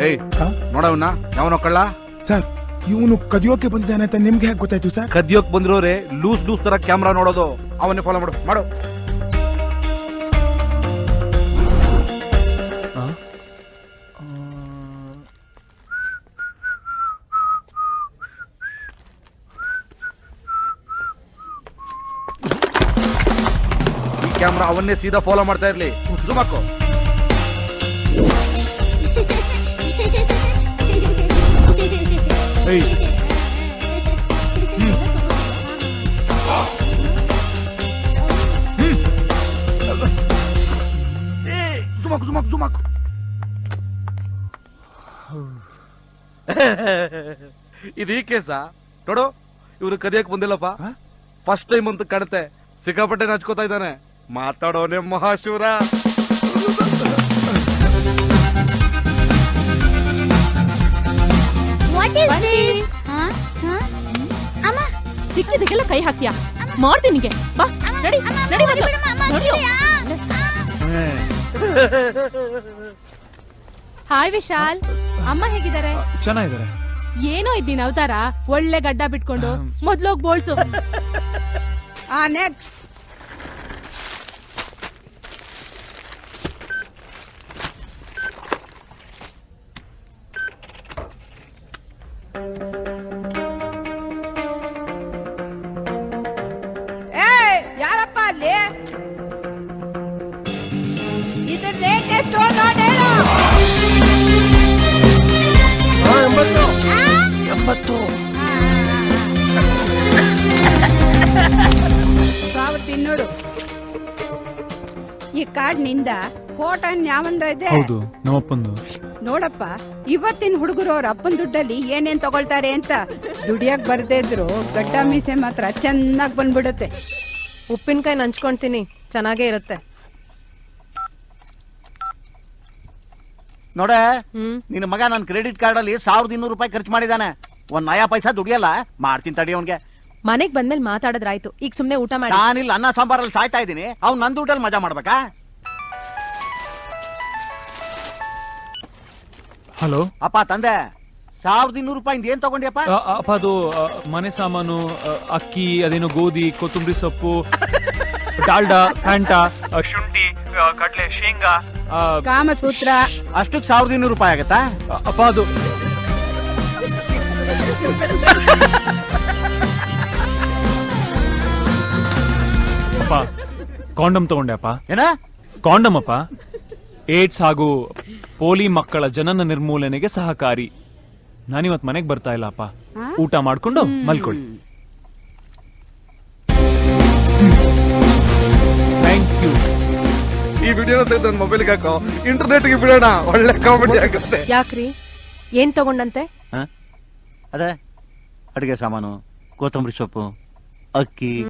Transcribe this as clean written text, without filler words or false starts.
ಏಯ್ ನೋಡವನ್ನ ಯಾವನೋ ಕಳ್ಳ ಸರ್. ಇವನು ಕದಿಯೋಕೆ ಬಂದಿದ್ದಾನೆ ಅಂತ ನಿಮ್ಗೆ ಹೇಗೆ ಗೊತ್ತಾಯ್ತು ಸರ್? ಕದಿಯೋಕ್ ಬಂದಿರೋರೆ ಲೂಸ್ ತರ ಕ್ಯಾಮ್ರಾ ನೋಡೋದು. ಅವನ್ನೇ ಫಾಲೋ ಮಾಡು. ಈ ಕ್ಯಾಮ್ರಾ ಅವನ್ನೇ ಸೀದಾ ಫಾಲೋ ಮಾಡ್ತಾ ಇರ್ಲಿ. ಜೂಮ್ ಹಾಕು. ಜುಮಾಕು ಇದು ಈ ಕೇಸ ನೋಡು. ಇವ್ರು ಕದಿಯಕ್ ಬಂದಿಲ್ಲಪ್ಪ, ಫಸ್ಟ್ ಟೈಮ್ ಅಂತ ಕಾಣುತ್ತೆ. ಸಿಕ್ಕಾಪಟ್ಟೆ ಹಚ್ಕೋತಾ ಇದ್ದಾನೆ. ಮಾತಾಡೋನೆ ಮಹಾಶೂರ. ಸಿಕ್ಕಿದಕ್ಕೆಲ್ಲ ಕೈ ಹಾಕ್ತೀಯ? ಮಾಡ್ತೀನಿ ನಿಗೆ. ಬಾ ನಡಿ ನಡಿ ನಡಿ. ಹಾಯ್ ವಿಶಾಲ್, ಅಮ್ಮ ಹೇಗಿದ್ದಾರೆ? ಚೆನ್ನಾಗಿದ್ದಾರೆ. ಏನೋ ಇದ್ದೀನಿ ಅವತಾರ, ಒಳ್ಳೆ ಗಡ್ಡ ಬಿಟ್ಕೊಂಡು ಮೊದ್ಲೋಗ್ ಬೋಳ್ಸು. ನೆಕ್ಸ್ಟ್ ಯಾರಪ್ಪ ಅಲ್ಲಿ? ಇದ್ರ ರೇಟ್ ಎಷ್ಟು ನೋಡೇಳು? 80. 1200. ಈ ಕಾರ್ಡ್ನಿಂದ ಫೋಟೋ ಯಾವಂದ್ರ ಇದೆ? ಹೌದು, ನಮ್ಮಪ್ಪಂದು. ನೋಡಪ್ಪ, ಇವತ್ತಿನ ಹುಡುಗರು ಅವ್ರ ಅಪ್ಪನ ದುಡ್ಡಲ್ಲಿ ಏನೇನ್ ತಗೊಳ್ತಾರೆ ಅಂತ ದುಡಿಯಕ್ ಬರ್ದೇ ಇದ್ರು ಗಡ್ಡ ಮೀಸೆ ಮಾತ್ರ ಚೆನ್ನಾಗ್ ಬಂದ್ಬಿಡುತ್ತೆ. ಉಪ್ಪಿನಕಾಯಿ ನಂಚ್ಕೊಂತೀನಿ, ಚೆನ್ನಾಗೇ ಇರುತ್ತೆ. ನೋಡೆ, ನಿನ್ನ ಮಗ ನನ್ನ ಕ್ರೆಡಿಟ್ ಕಾರ್ಡ್ ಅಲ್ಲಿ 1200 ರೂಪಾಯಿ ಖರ್ಚು ಮಾಡಿದಾನೆ. ಒಂದ್ ನಯಾ ಪೈಸಾ ದುಡಿಯಲ್ಲ. ಮಾಡ್ತೀನಿ ತಡಿ ಅವನ್ಗೆ. ಮನೆಗ್ ಬಂದ್ಮೇಲೆ ಮಾತಾಡದ್ರಾಯ್ತು, ಈಗ ಸುಮ್ನೆ ಊಟ ಮಾಡಿ. ನಾನಿಲ್ಲ ಅನ್ನ ಸಾಂಬಾರಲ್ಲಿ ಸಾಯ್ತಾ ಇದ್ದೀನಿ. ಅವ್ನು ನನ್ನ ದುಡ್ಡಲ್ಲಿ ಮಜಾ ಮಾಡ್ಬೇಕಾ? ಹಲೋ ಅಪ್ಪ ತಂದೆ, 1200 ರೂಪಾಯಿಂದ ಏನ್ ತಗೊಂಡಿಯಪ್ಪ? ಅಪ್ಪ ಅದು ಮನೆ ಸಾಮಾನು, ಅಕ್ಕಿ, ಅದೇನೋ ಗೋಧಿ, ಕೊತ್ತಂಬರಿ ಸೊಪ್ಪು, ಡಾಲ್ಡಾ, ಫ್ಯಾಂಟಾ, ಶುಂಠಿ, ಕಡ್ಲೆ, ಶೇಂಗಾ, ಕಾಮಸೂತ್ರ. ಅಷ್ಟಕ್ಕೆ 1200 ರೂಪಾಯಿ ಆಗತ್ತಾ? ಅಪ್ಪ ಅದು ಅಪ್ಪ ಕಾಂಡಮ್ ತಗೊಂಡೆ ಅಪ್ಪ. ಏನ ಕಾಂಡಮ್ ಅಪ್ಪ. ಏಡ್ಸ್ ಹಾಗೂ ಪೋಲಿ ಮಕ್ಕಳ ಜನನ ನಿರ್ಮೂಲನೆಗೆ ಸಹಕಾರಿ. ನಾನಿವತ್ ಮನೆಗ್ ಬರ್ತಾ ಇಲ್ಲ ಅಪ್ಪ. ಊಟ ಮಾಡ್ಕೊಂಡು ಮಲ್ಕೊಳ್ಳಿ. Thank you. ಈ ವಿಡಿಯೋನ ತೆಗೆದು ನನ್ನ ಮೊಬೈಲ್ಗೆ ಹಾಕೋ, ಇಂಟರ್ನೆಟ್ಗೆ ಬಿಡೋಣ. ಒಳ್ಳೆ ಕಾಮಿಡಿ ಆಗುತ್ತೆ. ಯಾಕ್ರಿ, ಏನ್ ತಗೊಂಡಂತೆ? ಅದೇ ಅಡಿಗೆ ಸಾಮಾನು, ಕೊತ್ತಂಬರಿ ಸೊಪ್ಪು, ಅಕ್ಕಿ.